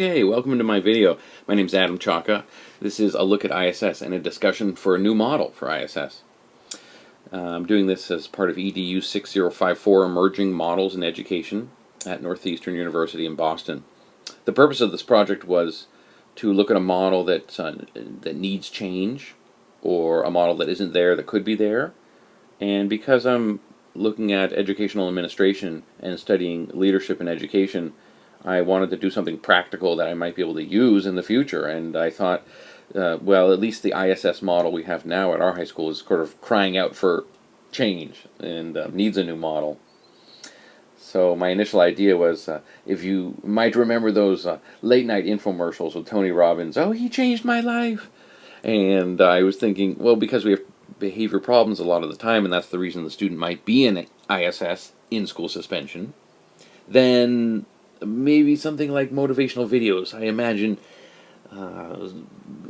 Okay, welcome to my video. My name's Adam Chaka. This is a look at ISS and a discussion for a new model for ISS. I'm doing this as part of EDU 6054 Emerging Models in Education at Northeastern University in Boston. The purpose of this project was to look at a model that needs change, or a model that isn't there that could be there. And because I'm looking at educational administration and studying leadership in education, I wanted to do something practical that I might be able to use in the future. And I thought, well, at least the ISS model we have now at our high school is sort of crying out for change and needs a new model. So my initial idea was, if you might remember those late night infomercials with Tony Robbins, "Oh, he changed my life." And I was thinking, well, because we have behavior problems a lot of the time, and that's the reason the student might be in ISS, in school suspension, then maybe something like motivational videos. I imagine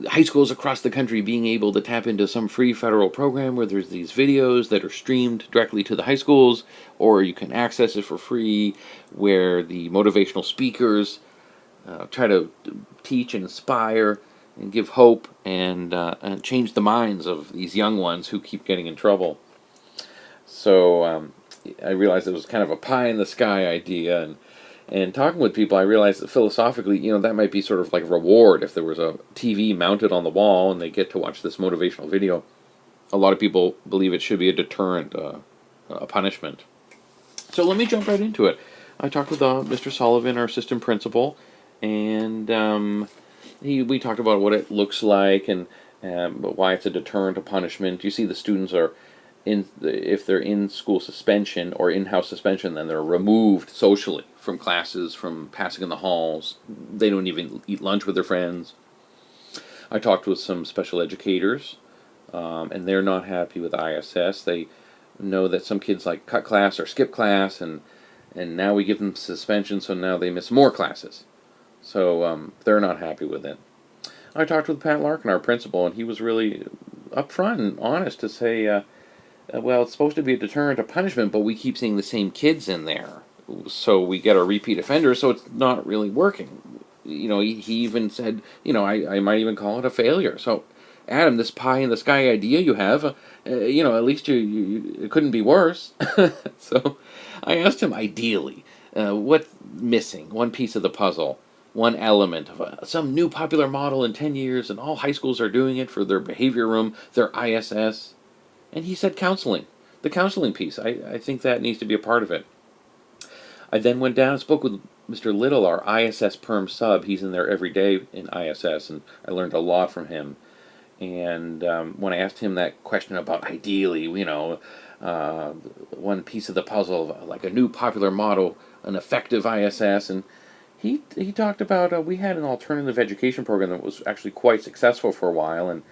high schools across the country being able to tap into some free federal program where there's these videos that are streamed directly to the high schools, or you can access it for free, where the motivational speakers try to teach and inspire and give hope and change the minds of these young ones who keep getting in trouble. So I realized it was kind of a pie-in-the-sky idea, and talking with people, I realized that philosophically, that might be sort of like a reward if there was a TV mounted on the wall and they get to watch this motivational video. A lot of people believe it should be a deterrent, a punishment. So let me jump right into it. I talked with Mr. Sullivan, our assistant principal, and we talked about what it looks like and why it's a deterrent, a punishment. You see, the students are if they're in school suspension or in-house suspension, then they're removed socially from classes, from passing in the halls. They don't even eat lunch with their friends. I talked with some special educators, and they're not happy with ISS. They know that some kids like cut class or skip class, and now we give them suspension, so now they miss more classes. So they're not happy with it. I talked with Pat Larkin, our principal, and he was really upfront and honest to say, well, it's supposed to be a deterrent, a punishment, but we keep seeing the same kids in there. So we get a repeat offender, so it's not really working. He even said, I might even call it a failure. So, Adam, this pie-in-the-sky idea you have, at least you it couldn't be worse. So I asked him, ideally, what's missing? One piece of the puzzle, one element of some new popular model in 10 years, and all high schools are doing it for their behavior room, their ISS. And he said counseling, the counseling piece. I think that needs to be a part of it. I then went down and spoke with Mr. Little, our ISS perm sub. He's in there every day in ISS, and I learned a lot from him. And when I asked him that question about ideally, one piece of the puzzle, like a new popular model, an effective ISS, and he talked about, we had an alternative education program that was actually quite successful for a while, and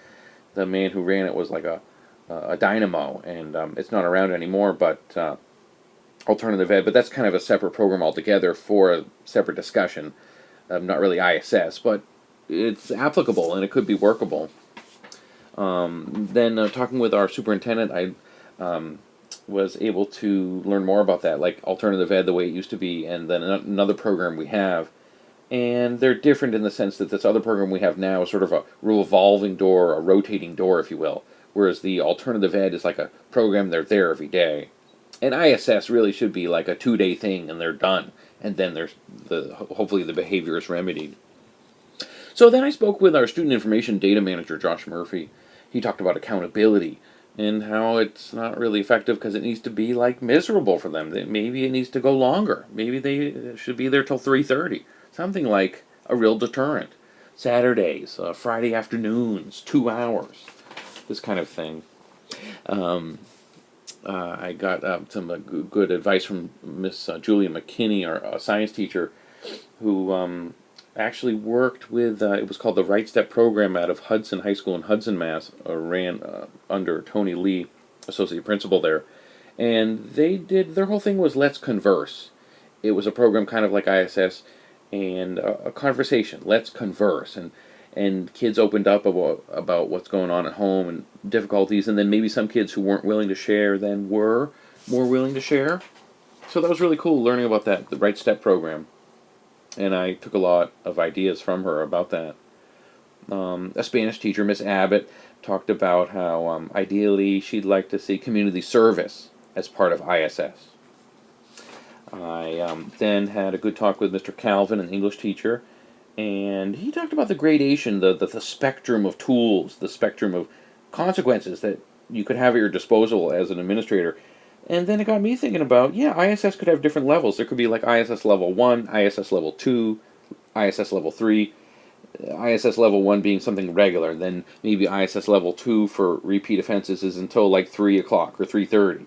the man who ran it was like a dynamo, and it's not around anymore, but alternative ed, but that's kind of a separate program altogether for a separate discussion. Not really ISS, but it's applicable and it could be workable. Then talking with our superintendent, I was able to learn more about that, like alternative ed the way it used to be, and then another program we have. And they're different in the sense that this other program we have now is sort of a revolving door, a rotating door, if you will. Whereas the alternative ed is like a program, they're there every day. And ISS really should be like a 2-day thing and they're done. And then there's hopefully the behavior is remedied. So then I spoke with our student information data manager, Josh Murphy. He talked about accountability and how it's not really effective because it needs to be like miserable for them. That maybe it needs to go longer. Maybe they should be there till 3:30. Something like a real deterrent. Saturdays, Friday afternoons, 2 hours. This kind of thing. I got some good advice from Miss Julia McKinney, our science teacher, who actually worked with, it was called the Right Step program out of Hudson High School in Hudson, Mass, ran under Tony Lee, associate principal there. And their whole thing was Let's Converse. It was a program kind of like ISS, and a conversation. Let's converse. And kids opened up about what's going on at home and difficulties, and then maybe some kids who weren't willing to share then were more willing to share. So that was really cool learning about that, the Right Step program. and I took a lot of ideas from her about that. A Spanish teacher, Miss Abbott, talked about how ideally she'd like to see community service as part of ISS. I then had a good talk with Mr. Calvin, an English teacher, and he talked about the gradation, the spectrum of tools, the spectrum of consequences that you could have at your disposal as an administrator. And then it got me thinking about, yeah, ISS could have different levels. There could be like ISS level 1, ISS level 2, ISS level 3, ISS level 1 being something regular, then maybe ISS level 2 for repeat offenses is until like 3 o'clock or 3:30.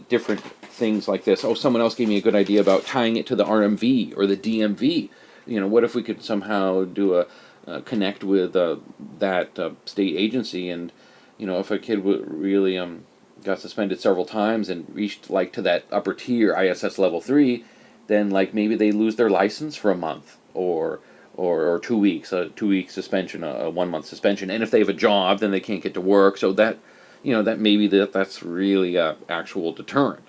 Different things like this. Oh, someone else gave me a good idea about tying it to the RMV or the DMV. What if we could somehow do connect with that state agency, and if a kid really got suspended several times and reached like to that upper tier ISS level 3, then like maybe they lose their license for a month or 2 weeks, a 2 week suspension, a 1 month suspension, and if they have a job, then they can't get to work. So that that maybe that's really a actual deterrent.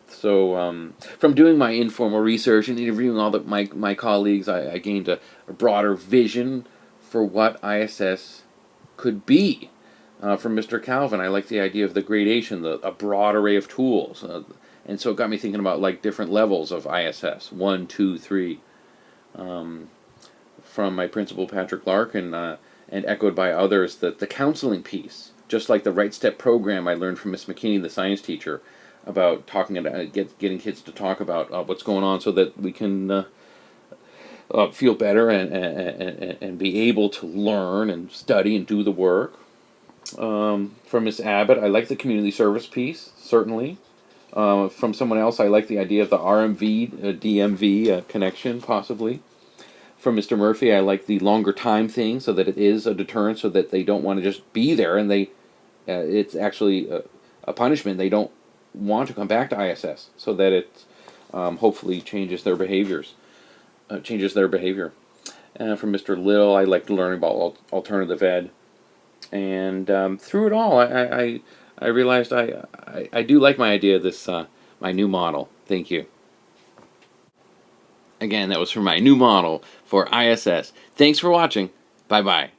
So from doing my informal research and interviewing all my colleagues, I gained a broader vision for what ISS could be. From Mr. Calvin, I like the idea of the gradation, a broad array of tools, and so it got me thinking about like different levels of ISS, 1, 2, 3. From my principal Patrick Larkin, and echoed by others, that the counseling piece, just like the Right Step program I learned from Miss McKinney, the science teacher, about talking about getting kids to talk about what's going on, so that we can feel better and be able to learn and study and do the work. From Miss Abbott, I like the community service piece, certainly. From someone else, I like the idea of the RMV, DMV connection, possibly. From Mr. Murphy, I like the longer time thing, so that it is a deterrent, so that they don't want to just be there, and it's actually a punishment. They don't want to come back to ISS, so that it hopefully changes their behavior. From Mr. Little, I like to learn about alternative ed, and through it all, I realized I do like my idea of this my new model. Thank you. Again, that was for my new model for ISS. Thanks for watching. Bye-bye.